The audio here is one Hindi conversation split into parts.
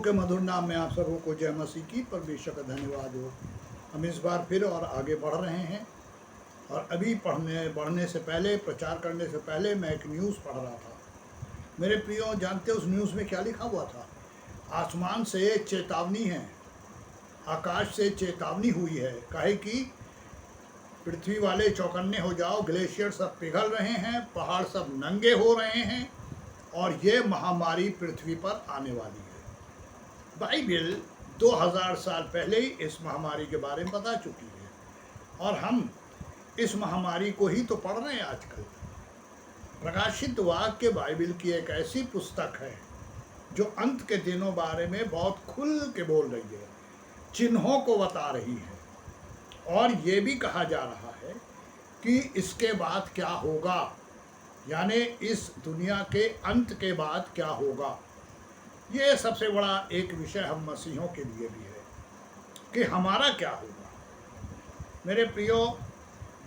के मधुर नाम में आप सबों को जय मसीह की परमेश्वर का धन्यवाद हो। हम इस बार फिर और आगे बढ़ रहे हैं और अभी बढ़ने से पहले, प्रचार करने से पहले मैं एक न्यूज़ पढ़ रहा था। मेरे प्रियो, जानते उस न्यूज़ में क्या लिखा हुआ था? आसमान से चेतावनी है, आकाश से चेतावनी हुई है, काहे कि पृथ्वी वाले चौकन्ने हो जाओ, ग्लेशियर सब पिघल रहे हैं, पहाड़ सब नंगे हो रहे हैं और ये महामारी पृथ्वी पर आने वाली है। बाइबल 2000 साल पहले ही इस महामारी के बारे में बता चुकी है और हम इस महामारी को ही तो पढ़ रहे हैं आजकल। प्रकाशित वाक्य बाइबल की एक ऐसी पुस्तक है जो अंत के दिनों बारे में बहुत खुल के बोल रही है, चिन्हों को बता रही है और ये भी कहा जा रहा है कि इसके बाद क्या होगा, यानी इस दुनिया के अंत के बाद क्या होगा। ये सबसे बड़ा एक विषय हम मसीहों के लिए भी है कि हमारा क्या होगा। मेरे प्रियो,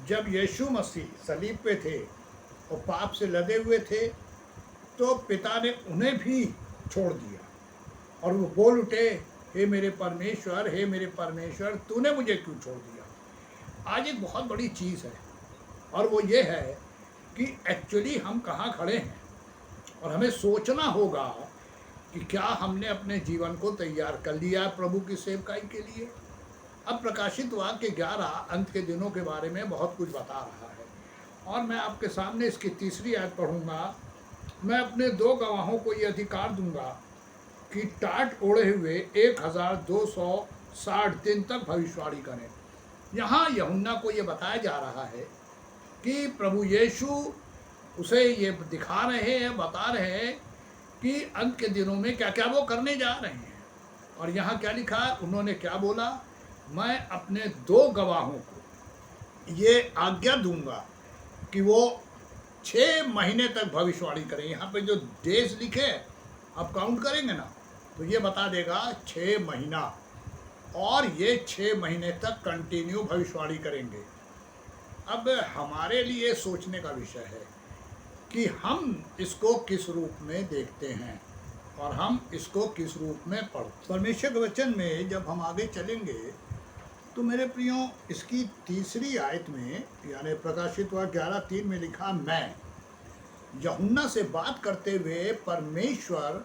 जब यीशु मसीह सलीब पे थे और पाप से लदे हुए थे तो पिता ने उन्हें भी छोड़ दिया और वो बोल उठे, हे मेरे परमेश्वर, हे मेरे परमेश्वर, तूने मुझे क्यों छोड़ दिया। आज एक बहुत बड़ी चीज़ है और वो ये है कि एक्चुअली हम कहाँ खड़े हैं और हमें सोचना होगा कि क्या हमने अपने जीवन को तैयार कर लिया प्रभु की सेवकाई के लिए। अब प्रकाशित वाक्य 11 अंत के दिनों के बारे में बहुत कुछ बता रहा है और मैं आपके सामने इसकी तीसरी आयत पढ़ूंगा। मैं अपने 2 गवाहों को ये अधिकार दूंगा कि टाट ओढ़े हुए 1260 दिन तक भविष्यवाणी करें। यहाँ यूहन्ना को ये बताया जा रहा है कि प्रभु यीशु उसे ये दिखा रहे हैं, बता रहे हैं कि अंत के दिनों में क्या क्या वो करने जा रहे हैं। और यहाँ क्या लिखा है, उन्होंने क्या बोला, मैं अपने 2 गवाहों को ये आज्ञा दूंगा कि वो 6 महीने तक भविष्यवाणी करें। यहाँ पे जो डेज लिखे आप काउंट करेंगे ना तो ये बता देगा 6 महीना, और ये 6 महीने तक कंटिन्यू भविष्यवाणी करेंगे। अब हमारे लिए सोचने का विषय है कि हम इसको किस रूप में देखते हैं और हम इसको किस रूप में पढ़ते। परमेश्वर के वचन में जब हम आगे चलेंगे तो मेरे प्रियो, इसकी तीसरी आयत में यानी प्रकाशित वाक्य 11:3 में लिखा, मैं यूहन्ना से बात करते हुए परमेश्वर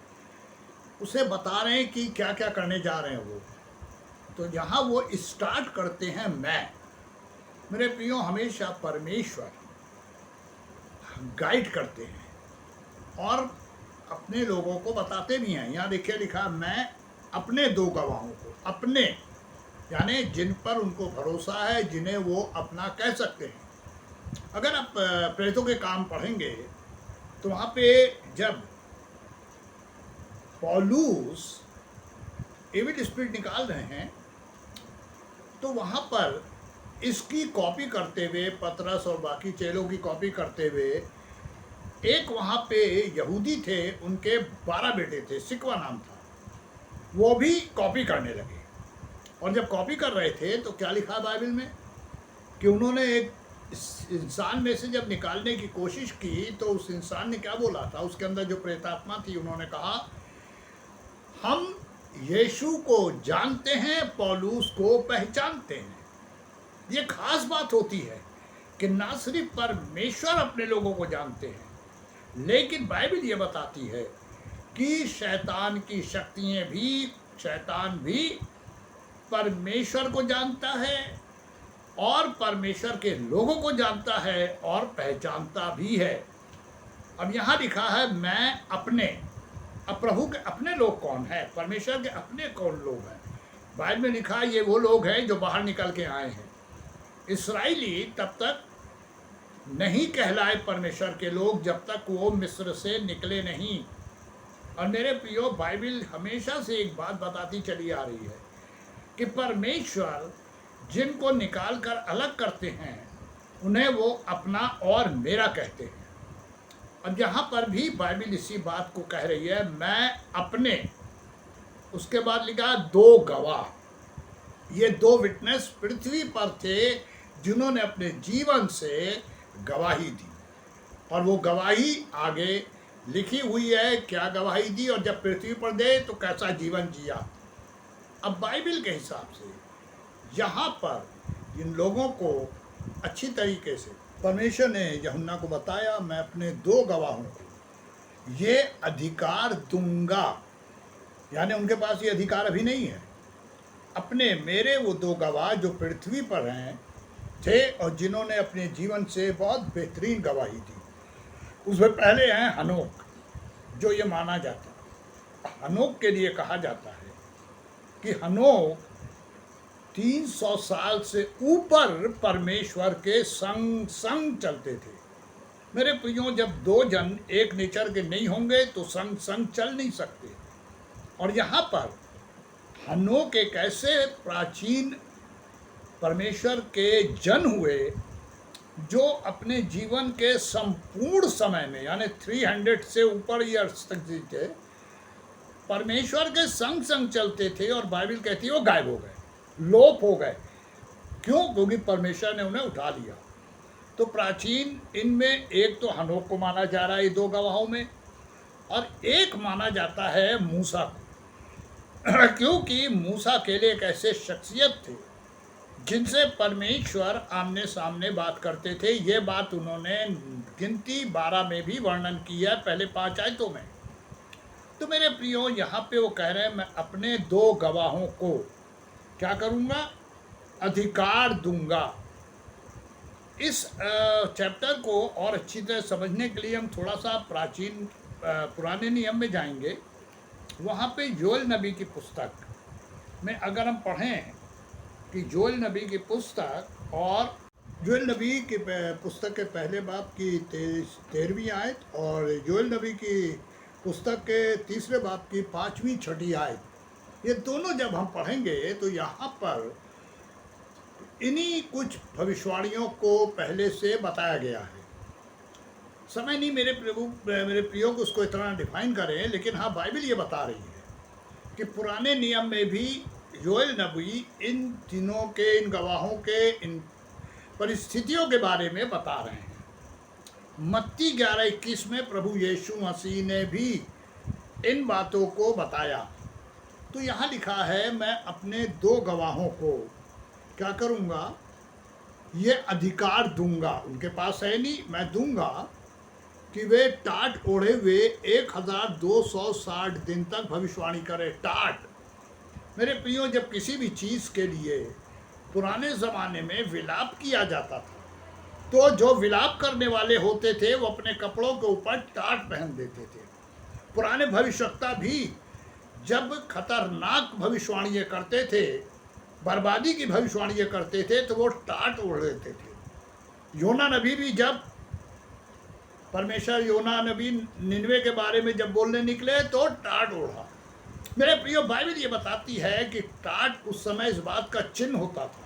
उसे बता रहे हैं कि क्या क्या करने जा रहे हैं वो। तो यहाँ वो स्टार्ट करते हैं मैं। मेरे प्रियो, हमेशा परमेश्वर गाइड करते हैं और अपने लोगों को बताते भी हैं। यहाँ देखिए लिखा, मैं अपने 2 गवाहों को, अपने यानी जिन पर उनको भरोसा है, जिन्हें वो अपना कह सकते हैं। अगर आप प्रेरितों के काम पढ़ेंगे तो वहाँ पे जब पौलुस एविल स्पिरिट निकाल रहे हैं तो वहाँ पर इसकी कॉपी करते हुए, पतरस और बाकी चेलों की कॉपी करते हुए, एक वहाँ पे यहूदी थे, उनके 12 बेटे थे, सिकवा नाम था, वो भी कॉपी करने लगे। और जब कॉपी कर रहे थे तो क्या लिखा बाइबल में कि उन्होंने एक इंसान में से जब निकालने की कोशिश की तो उस इंसान ने क्या बोला था, उसके अंदर जो प्रेतात्मा थी, उन्होंने कहा, हम यीशु को जानते हैं, पौलुस को पहचानते हैं। ये खास बात होती है कि ना सिर्फ परमेश्वर अपने लोगों को जानते हैं, लेकिन बाइबल ये बताती है कि शैतान की शक्तियाँ भी, शैतान भी परमेश्वर को जानता है और परमेश्वर के लोगों को जानता है और पहचानता भी है। अब यहाँ लिखा है, मैं अपने। अब प्रभु के अपने लोग कौन है, परमेश्वर के अपने कौन लोग हैं? बाइबल में लिखा है, ये वो लोग हैं जो बाहर निकल के आए हैं। इस्राएली तब तक नहीं कहलाए परमेश्वर के लोग जब तक वो मिस्र से निकले नहीं। और मेरे प्रियो, बाइबल हमेशा से एक बात बताती चली आ रही है कि परमेश्वर जिनको निकाल कर अलग करते हैं उन्हें वो अपना और मेरा कहते हैं। अब यहाँ पर भी बाइबल इसी बात को कह रही है, मैं अपने। उसके बाद लिखा 2 गवाह। ये 2 विटनेस पृथ्वी पर थे जिन्होंने अपने जीवन से गवाही दी और वो गवाही आगे लिखी हुई है, क्या गवाही दी, और जब पृथ्वी पर दे तो कैसा जीवन जिया। अब बाइबल के हिसाब से यहाँ पर इन लोगों को अच्छी तरीके से परमेश्वर ने यूहन्ना को बताया, मैं अपने 2 गवाहों को ये अधिकार दूंगा, यानी उनके पास ये अधिकार अभी नहीं है। अपने मेरे वो 2 गवाह जो पृथ्वी पर हैं थे और जिन्होंने अपने जीवन से बहुत बेहतरीन गवाही दी। उसमें पहले हैं हनोक, जो ये माना जाता है, हनोक के लिए कहा जाता है कि हनोक 300 साल से ऊपर परमेश्वर के संग संग चलते थे। मेरे प्रियो, जब 2 जन एक नेचर के नहीं होंगे तो संग संग चल नहीं सकते। और यहाँ पर हनोक एक ऐसे प्राचीन परमेश्वर के जन हुए जो अपने जीवन के संपूर्ण समय में, यानी 300 से ऊपर ईयर्स तक जीते, परमेश्वर के संग संग चलते थे। और बाइबल कहती है वो गायब हो गए, लोप हो गए। क्यों? क्योंकि परमेश्वर ने उन्हें उठा लिया। तो प्राचीन इनमें एक तो हनोक को माना जा रहा है 2 गवाहों में, और एक माना जाता है मूसा को क्योंकि मूसा अकेले एक ऐसे शख्सियत थे जिनसे परमेश्वर आमने सामने बात करते थे। ये बात उन्होंने गिनती 12 में भी वर्णन किया है, पहले 5 आयतों में। तो मेरे प्रियो, यहाँ पे वो कह रहे हैं मैं अपने 2 गवाहों को क्या करूँगा? अधिकार दूंगा। इस चैप्टर को और अच्छी तरह समझने के लिए हम थोड़ा सा प्राचीन पुराने नियम में जाएंगे। वहाँ पे योएल नबी की पुस्तक में अगर हम पढ़ें कि योएल नबी की पुस्तक, और योएल नबी की पुस्तक के पहले बाब की 13वीं आयत, और योएल नबी की पुस्तक के 3रे बाब की 5वीं 6ठी आयत, ये दोनों जब हम पढ़ेंगे तो यहाँ पर इन्हीं कुछ भविष्यवाणियों को पहले से बताया गया है। समय नहीं मेरे प्रियो को उसको इतना डिफाइन करें, लेकिन हाँ, बाइबल ये बता रही है कि पुराने नियम में भी योएल नबी इन दिनों के, इन गवाहों के, इन परिस्थितियों के बारे में बता रहे हैं। मत्ती 11:21 में प्रभु यीशु मसीह ने भी इन बातों को बताया। तो यहाँ लिखा है, मैं अपने 2 गवाहों को क्या करूँगा? ये अधिकार दूंगा। उनके पास है नहीं, मैं दूंगा कि वे टाट ओढ़े हुए 1260 दिन तक भविष्यवाणी करें। टाट, मेरे प्रियो, जब किसी भी चीज़ के लिए पुराने ज़माने में विलाप किया जाता था तो जो विलाप करने वाले होते थे वो अपने कपड़ों के ऊपर टाट पहन देते थे। पुराने भविष्यवक्ता भी जब खतरनाक भविष्यवाणियाँ करते थे, बर्बादी की भविष्यवाणियाँ करते थे, तो वो टाट ओढ़ लेते थे। योना नबी भी जब परमेश्वर योना नबी निनवे के बारे में जब बोलने निकले तो टाट ओढ़ा। मेरे प्रियो, बाइबल ये बताती है कि टाट उस समय इस बात का चिन्ह होता था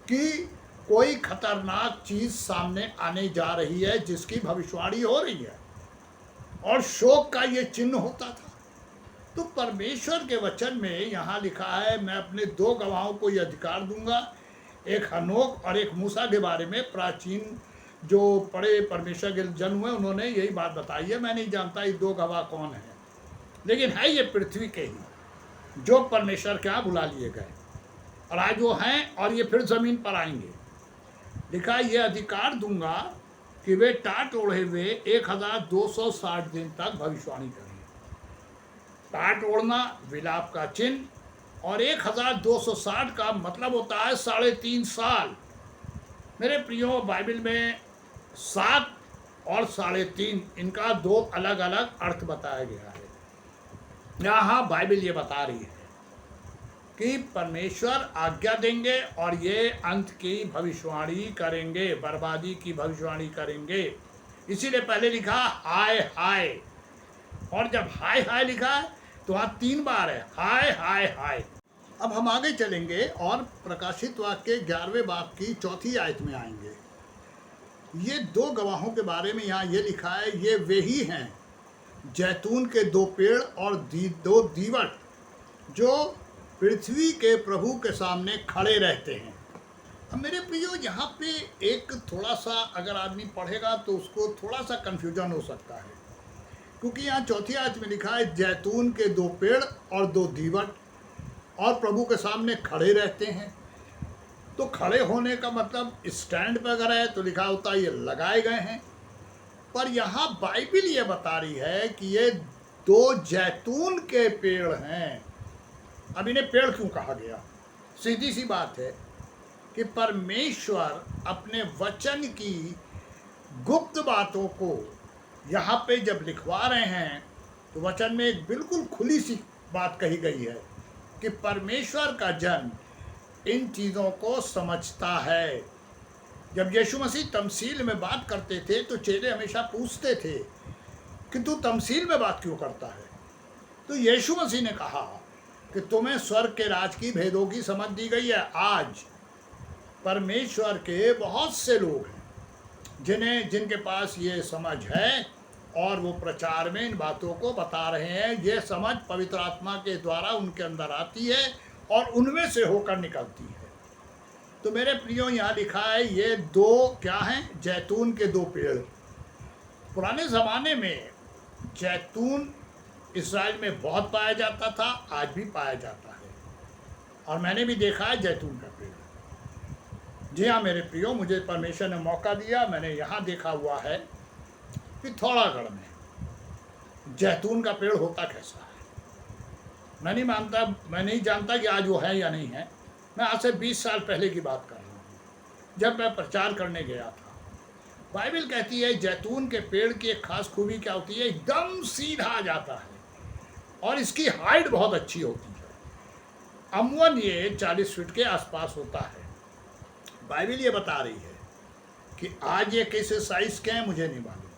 कि कोई खतरनाक चीज़ सामने आने जा रही है जिसकी भविष्यवाणी हो रही है, और शोक का ये चिन्ह होता था। तो परमेश्वर के वचन में यहाँ लिखा है, मैं अपने 2 गवाहों को ये अधिकार दूंगा। एक हनोक और एक मूसा के बारे में प्राचीन जो बड़े परमेश्वर के जन हुए उन्होंने यही बात बताई है। मैं नहीं जानता ये 2 गवाह कौन है, लेकिन है ये पृथ्वी के ही जो परमेश्वर के यहाँ बुला लिए गए, और आज वो हैं और ये फिर ज़मीन पर आएंगे। लिखा है, ये अधिकार दूंगा कि वे टाट ओढ़े हुए 1260 दिन तक भविष्यवाणी करें। टाट ओढ़ना विलाप का चिन्ह, और 1260 का मतलब होता है 3.5 साल। मेरे प्रियो, बाइबल में 7 और 3.5 इनका 2 अलग अलग अर्थ बताया गया है। यहाँ बाइबल ये बता रही है कि परमेश्वर आज्ञा देंगे और ये अंत की भविष्यवाणी करेंगे, बर्बादी की भविष्यवाणी करेंगे। इसीलिए पहले लिखा हाय हाय, और जब हाय हाय लिखा है तो वहाँ 3 बार है, हाय हाय हाय। अब हम आगे चलेंगे और प्रकाशित वाक्य 11वें बाब की 4थी आयत में आएंगे। ये 2 गवाहों के बारे में यहाँ ये लिखा है, ये वे ही हैं जैतून के 2 पेड़ और 2 दीवट जो पृथ्वी के प्रभु के सामने खड़े रहते हैं। अब मेरे प्रियो, यहाँ पे एक थोड़ा सा अगर आदमी पढ़ेगा तो उसको थोड़ा सा कन्फ्यूजन हो सकता है क्योंकि यहाँ चौथी आयत में लिखा है जैतून के 2 पेड़ और 2 दीवट और प्रभु के सामने खड़े रहते हैं। तो खड़े होने का मतलब स्टैंड पर अगर है तो लिखा होता है ये लगाए गए हैं, पर यहाँ बाइबिल ये बता रही है कि ये 2 जैतून के पेड़ हैं। अब इन्हें पेड़ क्यों कहा गया? सीधी सी बात है कि परमेश्वर अपने वचन की गुप्त बातों को यहाँ पे जब लिखवा रहे हैं तो वचन में एक बिल्कुल खुली सी बात कही गई है कि परमेश्वर का जन इन चीज़ों को समझता है। जब यीशु मसीह तमसील में बात करते थे तो चेले हमेशा पूछते थे कि तू तमसील में बात क्यों करता है? तो यीशु मसीह ने कहा कि तुम्हें स्वर्ग के राज की भेदों की समझ दी गई है। आज परमेश्वर के बहुत से लोग हैं जिनके पास ये समझ है और वो प्रचार में इन बातों को बता रहे हैं। ये समझ पवित्र आत्मा के द्वारा उनके अंदर आती है और उनमें से होकर निकलती है। तो मेरे प्रियो, यहाँ लिखा है ये 2 क्या हैं? जैतून के 2 पेड़। पुराने ज़माने में जैतून इस्राएल में बहुत पाया जाता था, आज भी पाया जाता है, और मैंने भी देखा है जैतून का पेड़। जी हाँ मेरे प्रियो, मुझे परमेश्वर ने मौका दिया, मैंने यहाँ देखा हुआ है कि थोड़ागढ़ में जैतून का पेड़ होता कैसा है। मैं नहीं जानता कि आज वो है या नहीं है। मैं आज से 20 साल पहले की बात कर रहा हूँ, जब मैं प्रचार करने गया था। बाइबिल कहती है जैतून के पेड़ की एक खास खूबी क्या होती है? एकदम सीधा आ जाता है और इसकी हाइट बहुत अच्छी होती है। अमूमन ये 40 फीट के आसपास होता है। बाइबिल ये बता रही है कि आज ये किस साइज के हैं मुझे नहीं मालूम,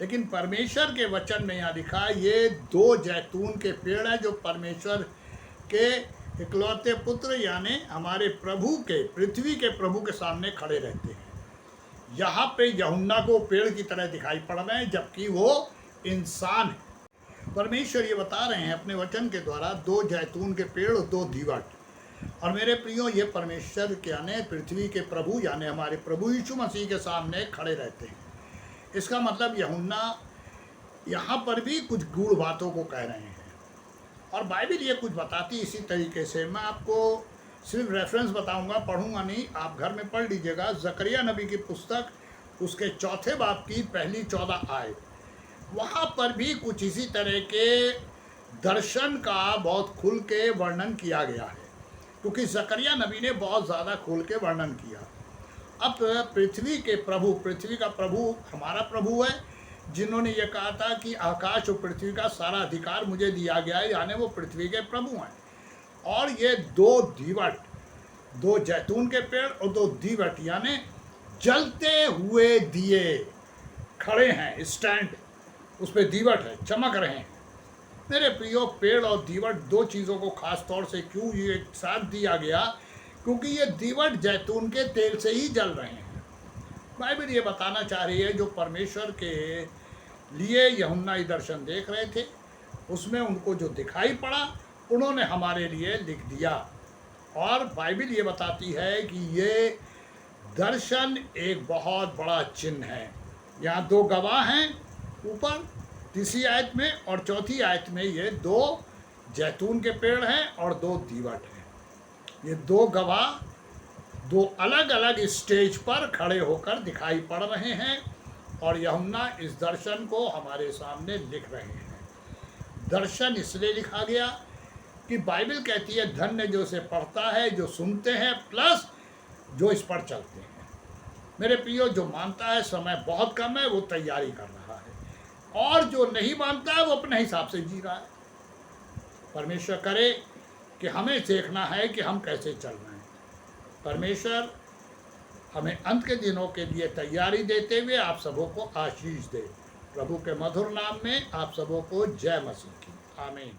लेकिन परमेश्वर के वचन में यहाँ लिखा है ये 2 जैतून के पेड़ हैं जो परमेश्वर के इकलौते पुत्र यानी हमारे प्रभु के, पृथ्वी के प्रभु के सामने खड़े रहते हैं। यहाँ पे यूहन्ना को पेड़ की तरह दिखाई पड़ रहे हैं, जबकि वो इंसान है। परमेश्वर ये बता रहे हैं अपने वचन के द्वारा 2 जैतून के पेड़ और 2 दीवट। और मेरे प्रियो, ये परमेश्वर के यानी पृथ्वी के प्रभु यानी हमारे प्रभु यीशु मसीह के सामने खड़े रहते हैं। इसका मतलब यूहन्ना यहाँ पर भी कुछ गूढ़ बातों को कह रहे हैं और बाइबिल ये कुछ बताती इसी तरीके से। मैं आपको सिर्फ रेफरेंस बताऊंगा, पढ़ूंगा नहीं, आप घर में पढ़ लीजिएगा। जकरिया नबी की पुस्तक उसके 4 बाब की पहली 14 आयत, वहाँ पर भी कुछ इसी तरह के दर्शन का बहुत खुल के वर्णन किया गया है, क्योंकि जकरिया नबी ने बहुत ज़्यादा खुल के वर्णन किया। अब पृथ्वी के प्रभु, पृथ्वी का प्रभु हमारा प्रभु है, जिन्होंने ये कहा था कि आकाश और पृथ्वी का सारा अधिकार मुझे दिया गया है, यानी वो पृथ्वी के प्रभु हैं। और ये 2 दीवट, 2 जैतून के पेड़ और 2 दीवट यानी जलते हुए दिए खड़े हैं, स्टैंड उस पर दीवट है, चमक रहे हैं। मेरे प्रियो, पेड़ और दीवट 2 चीज़ों को खास तौर से क्यों ये एक साथ दिया गया? क्योंकि ये दीवट जैतून के तेल से ही जल रहे हैं। बाइबिल ये बताना चाह रही है जो परमेश्वर के लिए यूहन्ना ये दर्शन देख रहे थे, उसमें उनको जो दिखाई पड़ा उन्होंने हमारे लिए लिख दिया। और बाइबिल ये बताती है कि ये दर्शन एक बहुत बड़ा चिन्ह है। यहाँ 2 गवाह हैं ऊपर 3री आयत में, और 4थी आयत में ये 2 जैतून के पेड़ हैं और 2 दीवट हैं। ये 2 गवाह 2 अलग अलग स्टेज पर खड़े होकर दिखाई पड़ रहे हैं और यूहन्ना इस दर्शन को हमारे सामने लिख रहे हैं। दर्शन इसलिए लिखा गया कि बाइबिल कहती है धन्य जो इसे पढ़ता है, जो सुनते हैं, प्लस जो इस पर चलते हैं। मेरे प्रियो, जो मानता है समय बहुत कम है वो तैयारी कर रहा है, और जो नहीं मानता है वो अपने हिसाब से जी रहा है। परमेश्वर करे कि हमें देखना है कि हम कैसे चल रहे हैं। परमेश्वर हमें अंत के दिनों के लिए तैयारी देते हुए आप सबों को आशीष दे। प्रभु के मधुर नाम में आप सबों को जय मसीह की। आमीन।